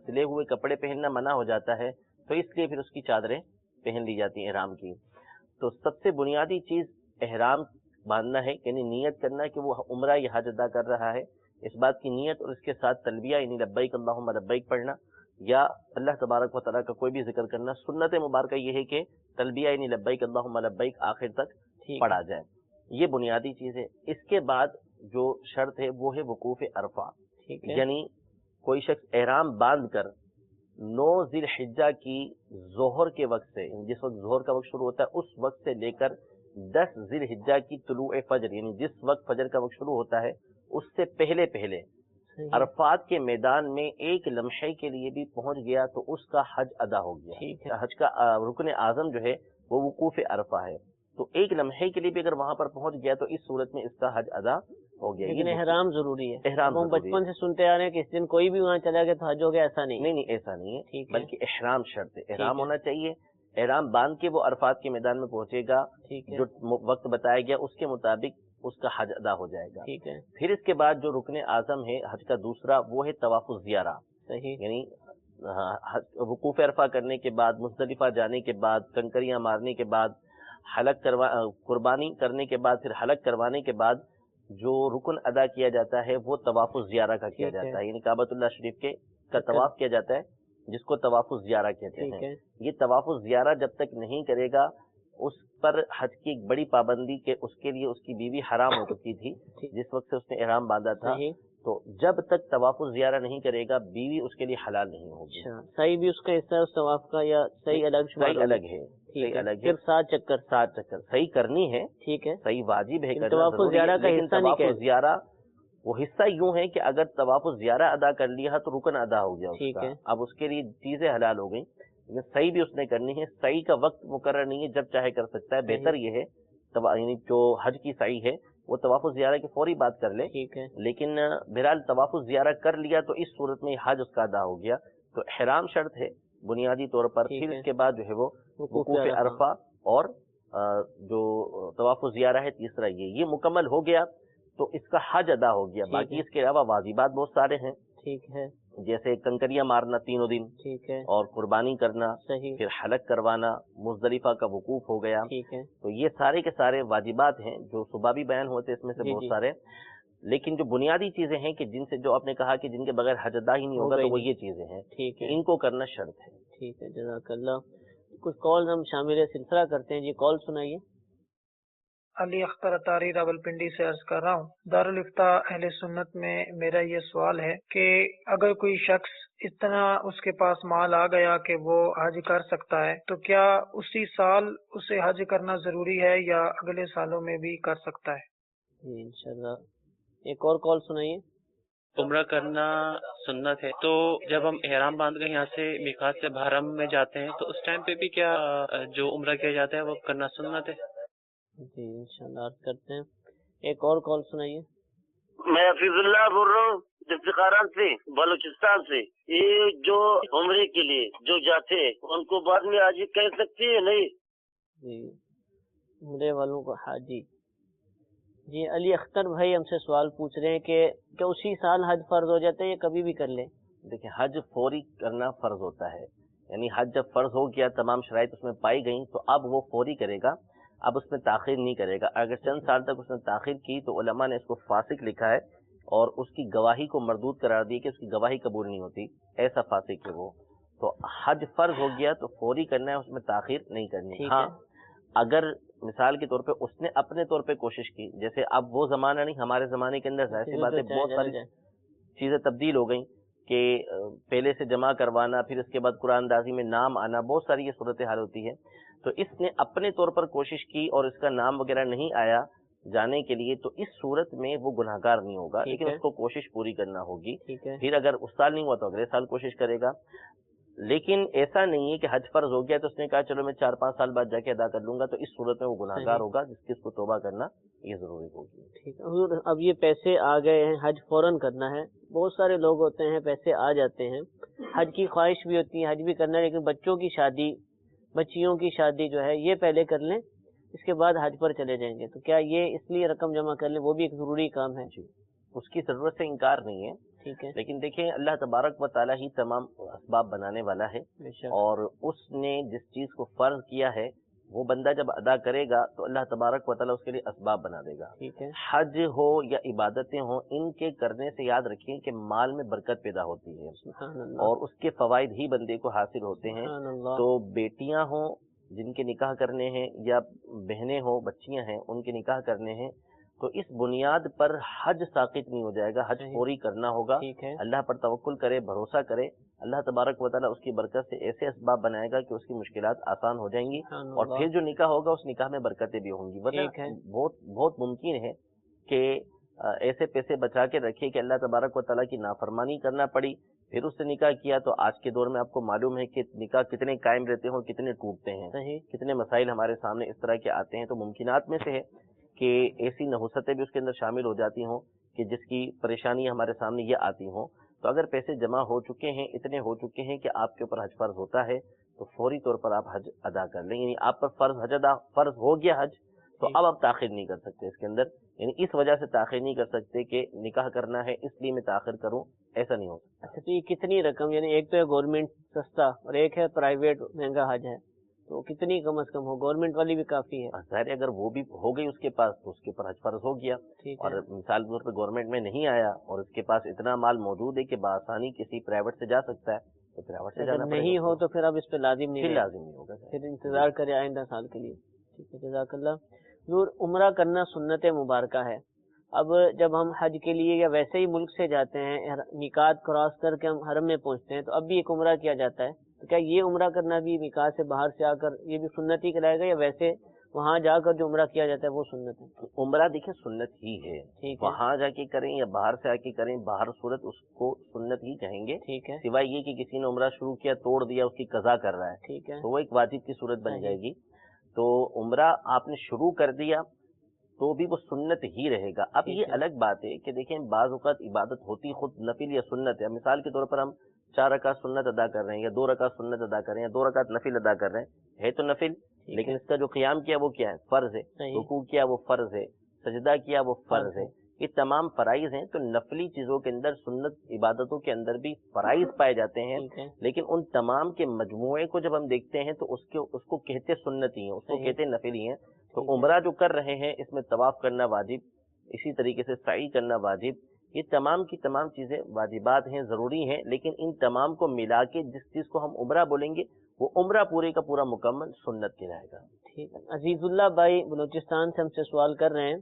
سلے ہوئے کپڑے پہننا منع ہو جاتا ہے تو اس لیے پھر اس کی چادریں پہن لی جاتی ہیں احرام کی. تو سب سے بنیادی چیز احرام باندھنا ہے، یعنی نیت کرنا کہ وہ عمرہ یا حج ادا کر رہا ہے، اس بات کی نیت اور اس کے ساتھ تلبیہ یعنی لبیک اللہم لبیک پڑھنا یا اللہ تبارک و تعالیٰ کا کوئی بھی ذکر کرنا. سنت مبارکہ یہ ہے کہ تلبیہ یعنی لبیک اللہم لبیک آخر تک پڑھا جائے، یہ بنیادی چیز ہے. اس کے بعد جو شرط ہے وہ ہے وقوف عرفہ، یعنی کوئی شخص احرام باندھ کر 9 ذی الحجہ کی ظہر کے وقت سے، جس وقت ظہر کا وقت شروع ہوتا ہے اس وقت سے لے کر 10 ذی الحجہ کی طلوع فجر، یعنی جس وقت فجر کا وقت شروع ہوتا ہے اس سے پہلے پہلے عرفات کے میدان میں ایک لمحے کے لیے بھی پہنچ گیا تو اس کا حج ادا ہو گیا. حج کا رکن اعظم جو ہے وہ وقوف عرفہ ہے. تو ایک لمحے کے لیے بھی اگر وہاں پر پہنچ گیا تو اس صورت میں اس کا حج ادا ہو گیا. لیکن احرام ضروری ہے. احرام ہم بچپن سے سنتے آ رہے ہیں کہ اس دن کوئی بھی وہاں چلا گیا تو حج ہو گیا، ایسا نہیں. نہیں، ایسا نہیں ہے، بلکہ احرام شرط ہے، احرام ہونا چاہیے. احرام باندھ کے وہ عرفات کے میدان میں پہنچے گا، جو وقت بتایا گیا اس کے مطابق اس کا حج ادا ہو جائے گا. پھر اس کے بعد جو رکن اعظم ہے حج کا دوسرا وہ ہے طواف الزیارہ. یعنی وقوف عرفہ کرنے کے بعد، مزدلفہ جانے کے بعد، کنکریاں مارنے کے بعد، قربانی کرنے کے بعد، پھر حلق کروانے کے بعد جو رکن ادا کیا جاتا ہے وہ طواف الزیارہ کا کیا جاتا ہے، یعنی کعبۃ اللہ شریف کا طواف کیا جاتا ہے جس کو طواف الزیارہ کہتے ہیں. یہ طواف الزیارہ جب تک نہیں کرے گا اس پر حج کی ایک بڑی پابندی کہ اس کے لیے اس کی بیوی حرام ہو چکی تھی جس وقت سے اس نے احرام باندھا تھا. تو جب تک طواف الزیارہ نہیں کرے گا بیوی اس کے لیے حلال نہیں ہوگی. صحیح بھی اس کا حصہ ہے اس طواف کا یا صحیح الگ؟ صحیح الگ ہے، صحیح الگ ہے. 7 چکر صحیح کرنی ہے، ٹھیک ہے، صحیح واجب ہے کرنا، طواف الزیارہ کا حصہ نہیں. طواف الزیارہ وہ حصہ یوں ہے کہ اگر طواف الزیارہ ادا کر لیا تو رکن ادا ہو گیا اس کا، اب اس کے لیے چیزیں حلال ہو گئیں. لیکن صحیح بھی اس نے کرنی ہے. صحیح کا وقت مقرر نہیں ہے، جب چاہے کر سکتا ہے. بہتر یہ ہے یعنی جو حج کی صحیح ہے وہ طواف الزیارہ کی فوری بات کر لے، لیکن بہرحال طواف الزیارہ کر لیا تو اس صورت میں حج اس کا ادا ہو گیا. تو احرام شرط ہے بنیادی طور پر. پھر اس کے بعد جو ہے وہ وقوف عرفہ اور جو طواف الزیارہ ہے تیسرا یہ مکمل ہو گیا تو اس کا حج ادا ہو گیا. باقی اس کے علاوہ واجبات بہت سارے ہیں، ٹھیک ہے، جیسے کنکریاں مارنا 3 دن، ٹھیک ہے، اور قربانی کرنا، پھر حلق کروانا، مزدلفہ کا وقوف ہو گیا. ٹھیک ہے. تو یہ سارے کے سارے واجبات ہیں جو صبح بھی بیان ہوتے اس میں سے بہت سارے. لیکن جو بنیادی چیزیں ہیں کہ جن سے جو آپ نے کہا کہ جن کے بغیر حج ادا ہی نہیں ہوگا تو وہ یہ چیزیں ہیں، ٹھیک ہے، ان کو کرنا شرط ہے. ٹھیک ہے، جزاک اللہ. کچھ کال ہم شامل سلسلہ کرتے ہیں. جی کال سنائیے. علی اختر اطاری راولپنڈی سے عرض کر رہا ہوں. دارالفتہ اہل سنت میں میرا یہ سوال ہے کہ اگر کوئی شخص اتنا اس کے پاس مال آ گیا کہ وہ حج کر سکتا ہے تو کیا اسی سال اسے حج کرنا ضروری ہے یا اگلے سالوں میں بھی کر سکتا ہے؟ جی انشاءاللہ. ایک اور کال سنائیے. عمرہ کرنا سنت ہے، تو جب ہم احرام باندھ کر یہاں سے میقات سے حرم میں جاتے ہیں تو اس ٹائم پہ بھی کیا جو عمرہ کیا جاتا ہے وہ کرنا سنت ہے؟ جی انشاءاللہ عرض کرتے ہیں. ایک اور کال سنائیے. میں حفیظ اللہ بول رہا ہوں افتخارات سے، بلوچستان سے. یہ جو عمرے کے لیے جو جاتے ہیں ان کو بعد میں حاجی کہہ سکتے ہیں نہیں؟ جی عمرے والوں کو حاجی. جی علی اختر بھائی ہم سے سوال پوچھ رہے ہیں کہ کیا اسی سال حج فرض ہو جاتا ہے یا کبھی بھی کر لیں؟ دیکھیں حج فوری کرنا فرض ہوتا ہے، یعنی حج جب فرض ہو گیا تمام شرائط اس میں پائی گئیں تو اب وہ فوری کرے گا، اب اس میں تاخیر نہیں کرے گا. اگر چند سال تک اس نے تاخیر کی تو علماء نے اس کو فاسق لکھا ہے اور اس کی گواہی کو مردود قرار دی کہ اس کی گواہی قبول نہیں ہوتی، ایسا فاسق ہے وہ. تو حج فرض ہو گیا تو فوری کرنا ہے، اس میں تاخیر نہیں کرنی۔ ٹھیک ہاں ہے، اگر مثال کے طور پہ اس نے اپنے طور پہ کوشش کی، جیسے اب وہ زمانہ نہیں، ہمارے زمانے کے اندر ظاہر سی بات ہے بہت ساری چیزیں تبدیل ہو گئیں کہ پہلے سے جمع کروانا، پھر اس کے بعد قرآن اندازی میں نام آنا، بہت ساری یہ صورتحال ہوتی ہے۔ تو اس نے اپنے طور پر کوشش کی اور اس کا نام وغیرہ نہیں آیا جانے کے لیے، تو اس صورت میں وہ گناہ گار نہیں ہوگا، لیکن اس کو کوشش پوری کرنا ہوگی۔ پھر اگر اس سال نہیں ہوا تو اگلے سال کوشش کرے گا، لیکن ایسا نہیں ہے کہ حج فرض ہو گیا تو اس نے کہا چلو میں 4-5 سال بعد جا کے ادا کر لوں گا، تو اس صورت میں وہ گناہ گار ہوگا، جس کی اس کو توبہ کرنا یہ ضروری ہوگی۔ ٹھیک ہے حضور، اب یہ پیسے آ گئے ہیں، حج فوراً کرنا ہے، بہت سارے لوگ ہوتے ہیں پیسے آ جاتے ہیں، حج کی خواہش بھی ہوتی ہے، حج بھی کرنا ہے، لیکن بچوں کی شادی، بچیوں کی شادی جو ہے یہ پہلے کر لیں، اس کے بعد حج پر چلے جائیں گے، تو کیا یہ اس لیے رقم جمع کر لیں، وہ بھی ایک ضروری کام ہے؟ جی، اس کی ضرورت سے انکار نہیں ہے، ٹھیک ہے، لیکن دیکھیں اللہ تبارک و تعالیٰ ہی تمام اسباب بنانے والا ہے، بے شک، اور اس نے جس چیز کو فرض کیا ہے وہ بندہ جب ادا کرے گا تو اللہ تبارک و تعالیٰ اس کے لیے اسباب بنا دے گا۔ ٹھیک ہے، حج ہو یا عبادتیں ہوں، ان کے کرنے سے یاد رکھیں کہ مال میں برکت پیدا ہوتی ہے سبحان اللہ، اور اس کے فوائد ہی بندے کو حاصل ہوتے ہیں۔ سبحان اللہ، تو بیٹیاں ہوں جن کے نکاح کرنے ہیں، یا بہنیں ہوں، بچیاں ہیں، ان کے نکاح کرنے ہیں، تو اس بنیاد پر حج ساقط نہیں ہو جائے گا، حج پوری کرنا ہوگا۔ ٹھیک ہے، اللہ پر توکل کرے، بھروسہ کرے، اللہ تبارک و تعالیٰ اس کی برکت سے ایسے اسباب بنائے گا کہ اس کی مشکلات آسان ہو جائیں گی، سبحان اور اللہ، پھر جو نکاح ہوگا اس نکاح میں برکتیں بھی ہوں گی۔ ٹھیک ہے، بہت بہت ممکن ہے کہ ایسے پیسے بچا کے رکھے کہ اللہ تبارک و تعالیٰ کی نافرمانی کرنا پڑی، پھر اس سے نکاح کیا، تو آج کے دور میں آپ کو معلوم ہے کہ نکاح کتنے قائم رہتے ہیں، کتنے ٹوٹتے ہیں، صحیح، کتنے مسائل ہمارے سامنے اس طرح کے آتے ہیں۔ تو ممکنات میں سے ہے کہ ایسی نحوستیں بھی اس کے اندر شامل ہو جاتی ہوں کہ جس کی پریشانی ہمارے سامنے یہ آتی ہوں۔ تو اگر پیسے جمع ہو چکے ہیں، اتنے ہو چکے ہیں کہ آپ کے اوپر حج فرض ہوتا ہے، تو فوری طور پر آپ حج ادا کر لیں، یعنی آپ پر فرض ہو گیا حج، تو اب آپ تاخیر نہیں کر سکتے اس کے اندر، یعنی اس وجہ سے تاخیر نہیں کر سکتے کہ نکاح کرنا ہے اس لیے میں تاخیر کروں، ایسا نہیں ہو سکتا۔ اچھا، تو یہ کتنی رقم، یعنی ایک تو ہے گورنمنٹ سستا اور ایک ہے پرائیویٹ مہنگا حج ہے، تو کتنی کم از کم ہو؟ گورنمنٹ والی بھی کافی ہے، ظاہر ہے اگر وہ بھی ہو گئی اس کے پاس تو اس کے اوپر حج فرض ہو گیا، ٹھیک اور ہے، مثال کے طور پہ گورنمنٹ میں نہیں آیا اور اس کے پاس اتنا مال موجود ہے کہ بآسانی کسی پرائیویٹ سے جا سکتا ہے، تو پرائیویٹ سے اگر جانا پڑے گا، نہیں ہو تو پھر اب اس پہ لازم نہیں پھر رہے گا، لازم نہیں ہوگا۔ پھر انتظار کرے آئندہ سال کے لیے۔ ٹھیک ہے، جزاک اللہ۔ حضور، عمرہ کرنا سنت مبارکہ ہے، اب جب ہم حج کے لیے یا ویسے ہی ملک سے جاتے ہیں، میقات کراس کر کے ہم حرم میں پہنچتے ہیں، تو اب بھی ایک عمرہ کیا جاتا ہے، تو کیا یہ عمرہ کرنا بھی میقات سے باہر سے آ کر یہ بھی سنت ہی کہلائے گا، یا ویسے وہاں جا کر جو عمرہ کیا جاتا ہے وہ سنت ہے؟ عمرہ دیکھیں سنت ہی ہے، ٹھیک ہے، وہاں جا کے کریں یا باہر سے آ کے کریں، باہر صورت اس کو سنت ہی کہیں گے، ٹھیک ہے، سوائے یہ کہ کسی نے عمرہ شروع کیا، توڑ دیا، اس کی قضا کر رہا ہے، ٹھیک ہے، تو وہ ایک واجب کی صورت بن صحیح، جائے گی۔ تو عمرہ آپ نے شروع کر دیا تو بھی وہ سنت ہی رہے گا۔ اب ٹھیک یہ ہے، الگ بات ہے کہ دیکھیں بعض اوقات عبادت ہوتی خود نفل یا سنت ہے، مثال کے طور پر ہم 4 رکعت سنت ادا کر رہے ہیں، یا 2 رکعت سنت ادا کر رہے ہیں، یا 2 رکعت نفل ادا کر رہے ہیں، ہے تو نفل، لیکن اس کا جو قیام کیا وہ کیا ہے؟ فرض ہے، صحیح، رکوع کیا وہ فرض ہے، سجدہ کیا وہ فرض فرض ہے، ہے، یہ تمام فرائض ہیں۔ تو نفلی چیزوں کے اندر، سنت عبادتوں کے اندر بھی فرائض پائے جاتے ہیں، ٹھیک ہے، لیکن ان تمام کے مجموعے کو جب ہم دیکھتے ہیں تو اس کو کہتے سنت ہی ہیں، اس کو صحیح، کہتے ہیں نفل ہی ہیں۔ تو ٹھیک ہے، عمرہ جو کر رہے ہیں اس میں طواف کرنا واجب، اسی طریقے سے سعی کرنا واجب، یہ تمام کی تمام چیزیں واجبات ہیں، ضروری ہیں، لیکن ان تمام کو ملا کے جس چیز کو ہم عمرہ بولیں گے وہ عمرہ پورے کا پورا مکمل سنت کہلائے گا۔ ٹھیک ہے۔ عزیز اللہ بھائی بلوچستان سے ہم سے سوال کر رہے ہیں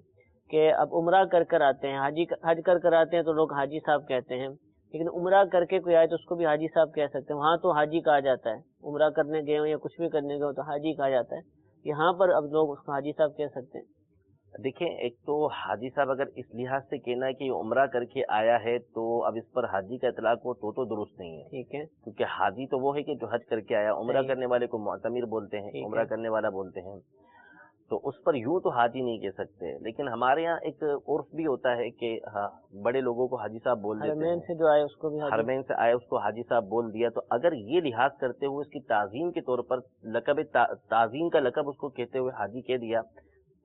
کہ اب عمرہ کر کر آتے ہیں، حج کر کر آتے ہیں تو لوگ حاجی صاحب کہتے ہیں، لیکن عمرہ کر کے کوئی آئے تو اس کو بھی حاجی صاحب کہہ سکتے ہیں، وہاں تو حاجی کہا جاتا ہے، عمرہ کرنے گئے ہوں یا کچھ بھی کرنے گئے ہوں تو حاجی کہا جاتا ہے، یہاں پر اب لوگ اس کو حاجی صاحب کہہ سکتے ہیں؟ دیکھیں ایک تو حاجی صاحب اگر اس لحاظ سے کہنا ہے کہ یہ عمرہ کر کے آیا ہے تو اب اس پر حاجی کا اطلاق ہو تو درست نہیں ہے، ٹھیک ہے، کیونکہ حاجی تو وہ ہے کہ جو حج کر کے آیا، عمرہ صحیح، کرنے والے کو معتمر بولتے ہیں، ٹھیک عمرہ ہے، کرنے والا بولتے ہیں، تو اس پر یوں تو حاجی نہیں کہہ سکتے، لیکن ہمارے یہاں ایک عرف بھی ہوتا ہے کہ ہاں بڑے لوگوں کو حاجی صاحب بول دیتے حرمین ہیں، سے جو آئے اس کو بھی حاجی، حرمین سے آئے اس کو حاجی صاحب بول دیا، تو اگر یہ لحاظ کرتے ہوئے اس کی تعظیم کے طور پر لقب تعظیم کا لقب اس کو کہتے ہوئے حاجی کہہ دیا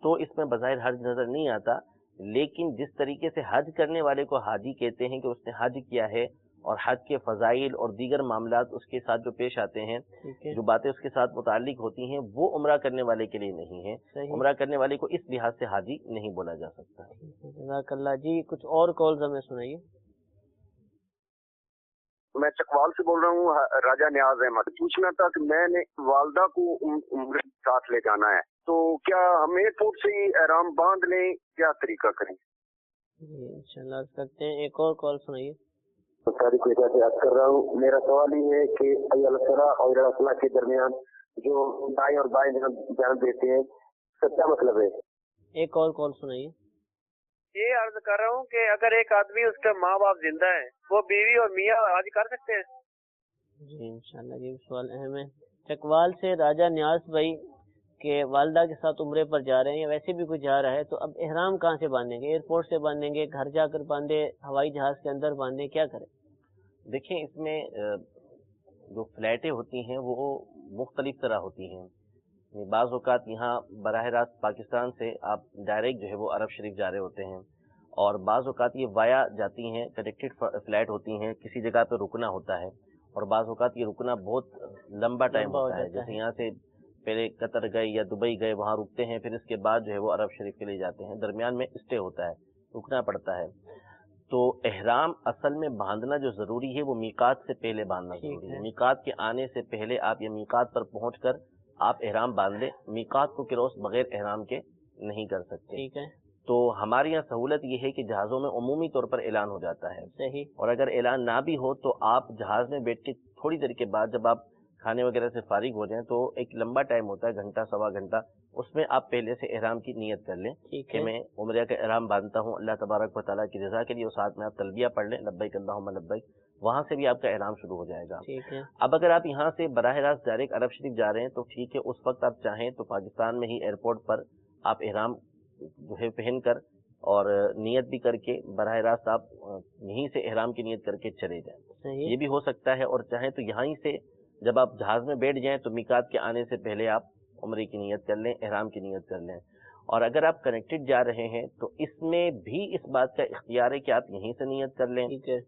تو اس میں بظاہر حرج نظر نہیں آتا، لیکن جس طریقے سے حج کرنے والے کو حاجی کہتے ہیں کہ اس نے حج کیا ہے، اور حج کے فضائل اور دیگر معاملات اس کے ساتھ جو پیش آتے ہیں، ٹھیک ہے، جو باتیں اس کے ساتھ متعلق ہوتی ہیں، وہ عمرہ کرنے والے کے لیے نہیں ہے، صحیح، عمرہ کرنے والے کو اس لحاظ سے حاجی نہیں بولا جا سکتا۔ جزاک اللہ۔ جی کچھ اور کالز ہمیں سنائیے۔ میں چکوال سے بول رہا ہوں، راجہ نیاز احمد۔ پوچھنا تھا کہ میں نے والدہ کو عمرے ساتھ لے جانا ہے، تو کیا ہم ایئرپورٹ سے ہی احرام باندھ لیں، کیا طریقہ کریں؟ جی انشاءاللہ کرتے ہیں۔ ایک اور کال سنائیے۔ ساری کوئٹہ سے عرض کر رہا ہوں، میرا سوال یہ ہے کہ حی علی الصلاۃ اور الفلاح کے درمیان جو دائیں اور بائیں جانب دیتے ہیں، اس کا کیا مطلب ہے؟ ایک اور کال سنائیے۔ یہ عرض کر رہا ہوں کہ اگر ایک آدمی اس کے ماں باپ زندہ ہیں، وہ بیوی اور میاں آج کر سکتے ہیں؟ جی انشاءاللہ یہ سوال اہم ہے۔ چکوال سے راجہ نیاز بھائی کہ والدہ کے ساتھ عمرے پر جا رہے ہیں یا ویسے بھی کوئی جا رہا ہے، تو اب احرام کہاں سے باندھیں گے؟ ایئرپورٹ سے باندھیں گے، گھر جا کر باندھے، ہوائی جہاز کے اندر باندھیں، کیا کریں؟ دیکھیں اس میں جو فلیٹیں ہوتی ہیں وہ مختلف طرح ہوتی ہیں۔ بعض اوقات یہاں براہ راست پاکستان سے آپ ڈائریکٹ جو ہے وہ عرب شریف جا رہے ہوتے ہیں، اور بعض اوقات یہ وایا جاتی ہیں، کنیکٹڈ فلائٹ ہوتی ہیں، کسی جگہ پہ رکنا ہوتا ہے، اور بعض اوقات یہ رکنا بہت لمبا ٹائم ہوتا ہے، جیسے یہاں سے پہلے قطر گئے یا دبئی گئے، وہاں رکتے ہیں، پھر اس کے بعد جو ہے وہ عرب شریف کے لیے جاتے ہیں، درمیان میں اسٹے ہوتا ہے، رکنا پڑتا ہے۔ تو احرام اصل میں باندھنا جو ضروری ہے وہ میقات سے پہلے باندھنا ضروری ہے۔ میقات کے آنے سے پہلے آپ یہ میقات پر پہنچ کر آپ احرام باندھ لیں، میقات کو کراس بغیر احرام کے نہیں کر سکتے۔ ٹھیک ہے۔ تو ہمارے یہاں سہولت یہ ہے کہ جہازوں میں عمومی طور پر اعلان ہو جاتا ہے، صحیح، اور اگر اعلان نہ بھی ہو تو آپ جہاز میں بیٹھ کے تھوڑی دیر کے بعد جب آپ کھانے وغیرہ سے فارغ ہو جائیں تو ایک لمبا ٹائم ہوتا ہے، گھنٹہ سوا گھنٹہ، اس میں آپ پہلے سے احرام کی نیت کر لیں کہ میں عمرہ کا احرام باندھتا ہوں اللہ تبارک و تعالیٰ کی رضا کے لیے، اور ساتھ میں آپ تلبیہ پڑھ لیں لبیک اللہم لبیک، وہاں سے بھی آپ کا احرام شروع ہو جائے گا۔ اب اگر آپ یہاں سے براہ راست ڈائریکٹ عرب شریف جا رہے ہیں تو ٹھیک ہے، اس وقت آپ چاہیں تو پاکستان میں ہی ایئرپورٹ پر آپ احرام جو ہے پہن کر اور نیت بھی کر کے براہ راست آپ یہیں سے احرام کی نیت کر کے چلے جائیں، یہ بھی ہو سکتا ہے، اور چاہیں تو یہیں سے جب آپ جہاز میں بیٹھ جائیں تو میقات کے آنے سے پہلے آپ عمرے کی نیت کر لیں، احرام کی نیت کر لیں۔ اور اگر آپ کنیکٹڈ جا رہے ہیں تو اس میں بھی اس بات کا اختیار ہے کہ آپ یہیں سے نیت کر لیں،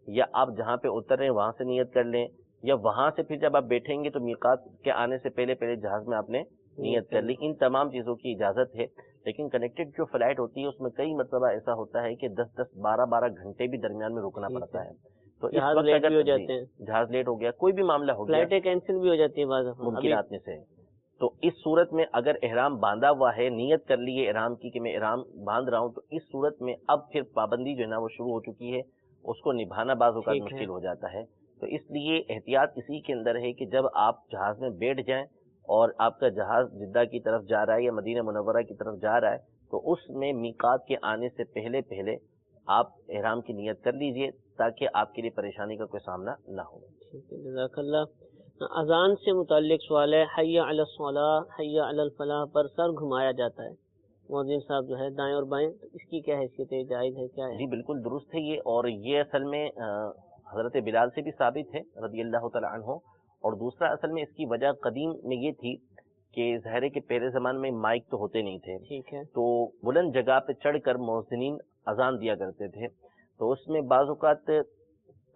یا آپ جہاں پہ اتر رہے ہیں وہاں سے نیت کر لیں، یا وہاں سے پھر جب آپ بیٹھیں گے تو میقات کے آنے سے پہلے جہاز میں آپ نے نیت کر لی۔ ان تمام چیزوں کی اجازت ہے، لیکن کنیکٹڈ جو فلائٹ ہوتی ہے اس میں کئی مرتبہ ایسا ہوتا ہے کہ 10-10 12-12 گھنٹے بھی درمیان میں رکنا پڑتا ہے، تو اس وقت اگر جہاز لیٹ ہو گیا، کوئی بھی معاملہ ہو گیا، فلائٹیں کینسل بھی ہو جاتی ہیں بعض ممکنات میں سے، تو اس صورت میں اگر احرام باندھا ہوا ہے، نیت کر لی ہے احرام کی کہ میں احرام باندھ رہا ہوں، تو اس صورت میں اب پھر پابندی جو ہے نا وہ شروع ہو چکی ہے، اس کو نبھانا بعض اوقات مشکل ہو جاتا ہے۔ تو اس لیے احتیاط اسی کے اندر ہے کہ جب آپ جہاز میں بیٹھ جائیں اور آپ کا جہاز جدہ کی طرف جا رہا ہے یا مدینہ منورہ کی طرف جا رہا ہے، تو اس میں میقات کے آنے سے پہلے آپ احرام کی نیت کر لیجئے تاکہ آپ کے لیے پریشانی کا کوئی سامنا نہ ہو۔ جزاک اللہ۔ اذان سے متعلق سوال ہے، حی علی الصلاۃ حی علی الفلاح پر سر گھمایا جاتا ہے، مؤذن صاحب جو ہے دائیں اور بائیں، اس کی کیا حیثیت ہے، جائز ہے، کیا ہے؟ جی بالکل درست ہے یہ، اور یہ اصل میں حضرت بلال سے بھی ثابت ہے رضی اللہ تعالی عنہ، اور دوسرا اصل میں اس کی وجہ قدیم میں یہ تھی کہ ظاہر ہے کہ پہلے زمانے میں مائک تو ہوتے نہیں تھے، ٹھیک ہے، تو بلند جگہ پہ چڑھ کر مؤذنین اذان دیا کرتے تھے، تو اس میں بعض اوقات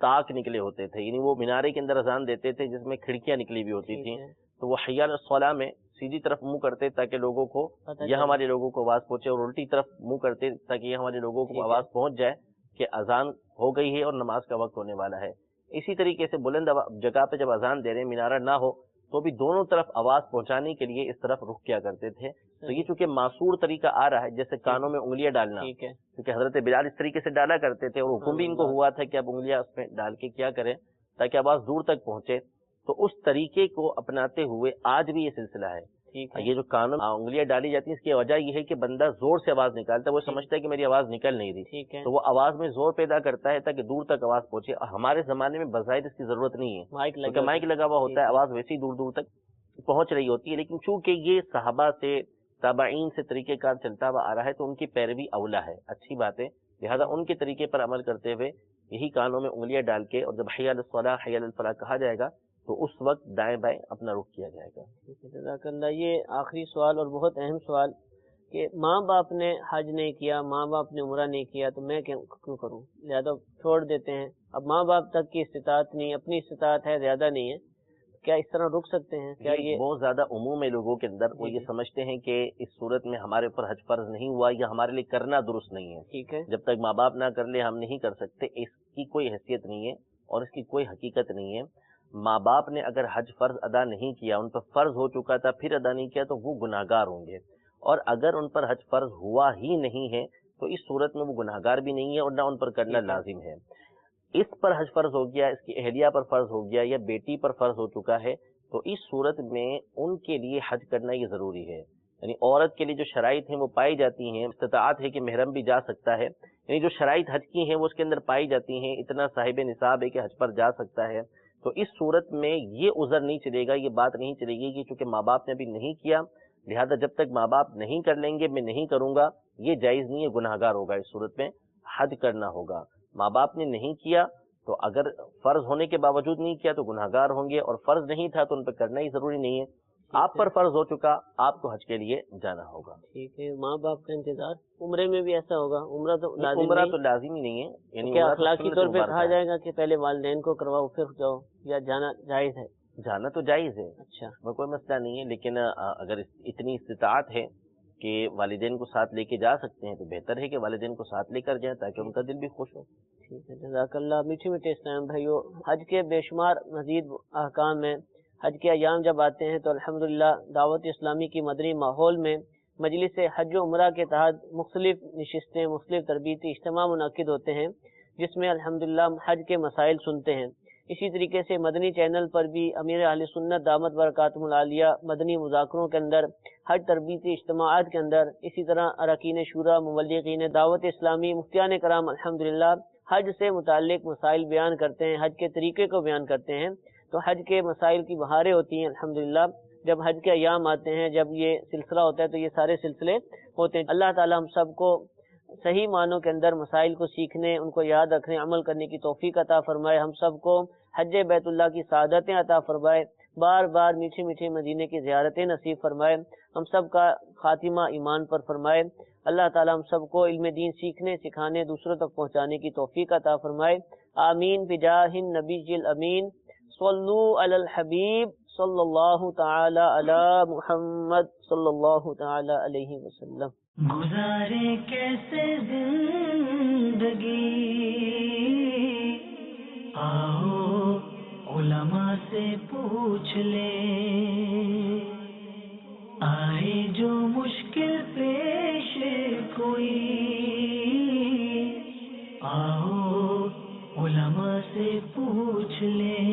تاک نکلے ہوتے تھے، یعنی وہ مینارے کے اندر اذان دیتے تھے جس میں کھڑکیاں نکلی ہوئی ہوتی تھیں، تو وہ حی علی الصلاۃ میں سیدھی طرف منہ کرتے تاکہ لوگوں کو یا ہمارے لوگوں کو آواز پہنچے، اور الٹی طرف منہ کرتے تاکہ یہ ہمارے لوگوں کو آواز پہنچ جائے کہ اذان ہو گئی ہے اور نماز کا وقت ہونے والا ہے۔ اسی طریقے سے بلند جگہ پہ جب اذان دے رہے ہیں، مینارہ نہ ہو تو بھی دونوں طرف آواز پہنچانے کے لیے اس طرف رخ کیا کرتے تھے۔ تو یہ چونکہ معصور طریقہ آ رہا ہے، جیسے کانوں میں انگلیاں ڈالنا، کیونکہ حضرت بلال اس طریقے سے ڈالا کرتے تھے، اور حکم بھی ان کو ہوا تھا کہ اب انگلیاں اس میں ڈال کے کیا کریں تاکہ آواز دور تک پہنچے، تو اس طریقے کو اپناتے ہوئے آج بھی یہ سلسلہ ہے۔ یہ جو کانوں میں انگلیاں ڈالی جاتی ہیں، اس کی وجہ یہ ہے کہ بندہ زور سے آواز نکالتا ہے، وہ سمجھتا ہے کہ میری آواز نکل نہیں رہی، تو وہ آواز میں زور پیدا کرتا ہے تاکہ دور تک آواز پہنچے۔ ہمارے زمانے میں بظاہر اس کی ضرورت نہیں ہے، کیونکہ مائک لگا ہوا ہوتا ہے، آواز ویسے ہی دور دور تک پہنچ رہی ہوتی ہے، لیکن چونکہ یہ صحابہ سے تابعین سے طریقہ کار چلتا ہوا آ رہا ہے تو ان کی پیروی اولا ہے، اچھی بات ہے، لہذا ان کے طریقے پر عمل کرتے ہوئے یہی کانوں میں انگلیاں ڈال کے، اور جب حی علی الصلاۃ حی علی الفلاح کہا جائے گا تو اس وقت دائیں بائیں اپنا رخ کیا جائے گا۔ جزاک اللہ۔ یہ آخری سوال اور بہت اہم سوال کہ ماں باپ نے حج نہیں کیا، ماں باپ نے عمرہ نہیں کیا تو میں کیوں کروں، لہذا چھوڑ دیتے ہیں۔ اب ماں باپ تک کی استطاعت نہیں، اپنی استطاعت ہے، زیادہ نہیں ہے، کیا اس طرح رک سکتے ہیں؟ کیا یہ بہت زیادہ عموم ہے لوگوں کے اندر، وہ یہ سمجھتے ہیں کہ اس صورت میں ہمارے اوپر حج فرض نہیں ہوا یا ہمارے لیے کرنا درست نہیں ہے، ٹھیک ہے، جب تک ماں باپ نہ کر لے ہم نہیں کر سکتے، اس کی کوئی حیثیت نہیں ہے۔ اور اس کی کوئی حقیقت نہیں ہے. ماں باپ نے اگر حج فرض ادا نہیں کیا، ان پر فرض ہو چکا تھا پھر ادا نہیں کیا تو وہ گناہگار ہوں گے، اور اگر ان پر حج فرض ہوا ہی نہیں ہے تو اس صورت میں وہ گناہگار بھی نہیں ہے اور نہ ان پر کرنا لازم ہے. اس پر حج فرض ہو گیا، اس کی اہلیہ پر فرض ہو گیا یا بیٹی پر فرض ہو چکا ہے تو اس صورت میں ان کے لیے حج کرنا یہ ضروری ہے. یعنی عورت کے لیے جو شرائط ہیں وہ پائی جاتی ہیں، استطاعت ہے کہ محرم بھی جا سکتا ہے، یعنی جو شرائط حج کی ہیں وہ اس کے اندر پائی جاتی ہیں، اتنا صاحب نصاب ہے کہ حج پر جا سکتا ہے، تو اس صورت میں یہ عذر نہیں چلے گا، یہ بات نہیں چلے گی کہ چونکہ ماں باپ نے ابھی نہیں کیا لہذا جب تک ماں باپ نہیں کر لیں گے میں نہیں کروں گا، یہ جائز نہیں ہے، گناہگار ہوگا. اس صورت میں حج کرنا ہوگا. ماں باپ نے نہیں کیا تو اگر فرض ہونے کے باوجود نہیں کیا تو گناہگار ہوں گے، اور فرض نہیں تھا تو ان پہ کرنا ہی ضروری نہیں ہے. آپ پر فرض ہو چکا، آپ کو حج کے لیے جانا ہوگا. ٹھیک ہے. ماں باپ کا انتظار عمرے میں بھی ایسا ہوگا؟ عمرہ تو لازمی نہیں ہے، یعنی کیا اخلاقی طور پہ کہا جائے گا کہ پہلے والدین کو کرواؤ پھر جاؤ، یا جانا جائز ہے؟ جانا تو جائز ہے، اچھا، وہ کوئی مسئلہ نہیں ہے، لیکن اگر اتنی استطاعت ہے کہ والدین کو ساتھ لے کے جا سکتے ہیں تو بہتر ہے کہ والدین کو ساتھ لے کر جائیں تاکہ ان کا دل بھی خوش ہو. ٹھیک ہے، جزاک اللہ. میٹھے میٹھے اسلام بھائیو، حج کے بے شمار مزید احکام ہیں. حج کے ایام جب آتے ہیں تو الحمدللہ دعوت اسلامی کی مدنی ماحول میں مجلس حج و عمرہ کے تحت مختلف نشستیں، مختلف تربیتی اجتماع منعقد ہوتے ہیں جس میں الحمدللہ حج کے مسائل سنتے ہیں. اسی طریقے سے مدنی چینل پر بھی امیر اہل سنت دامت برکاتہم العالیہ مدنی مذاکروں کے اندر، حج تربیتی اجتماعات کے اندر، اسی طرح اراکین شورا، مبلغین دعوت اسلامی، مفتیان کرام الحمدللہ حج سے متعلق مسائل بیان کرتے ہیں، حج کے طریقے کو بیان کرتے ہیں. تو حج کے مسائل کی بہاریں ہوتی ہیں الحمدللہ. جب حج کے ایام آتے ہیں، جب یہ سلسلہ ہوتا ہے تو یہ سارے سلسلے ہوتے ہیں. اللہ تعالی ہم سب کو صحیح معنوں کے اندر مسائل کو سیکھنے، ان کو یاد رکھنے، عمل کرنے کی توفیق عطا فرمائے. ہم سب کو حج بیت اللہ کی سعادتیں عطا فرمائے، بار بار میٹھے میٹھے مدینے کی زیارتیں نصیب فرمائے. ہم سب کا خاتمہ ایمان پر فرمائے. اللہ تعالی ہم سب کو علم دین سیکھنے، سکھانے، دوسروں تک پہنچانے کی توفیق عطا فرمائے. آمین بجاہ النبی الامین. صلو علی الحبیب صلی اللہ تعالی علی محمد صلی اللہ تعالی علیہ وسلم. گزارے کیسے زندگی، آؤ علماء سے پوچھ لیں، آئے جو مشکل پیش کوئی، آؤ علماء سے پوچھ لیں.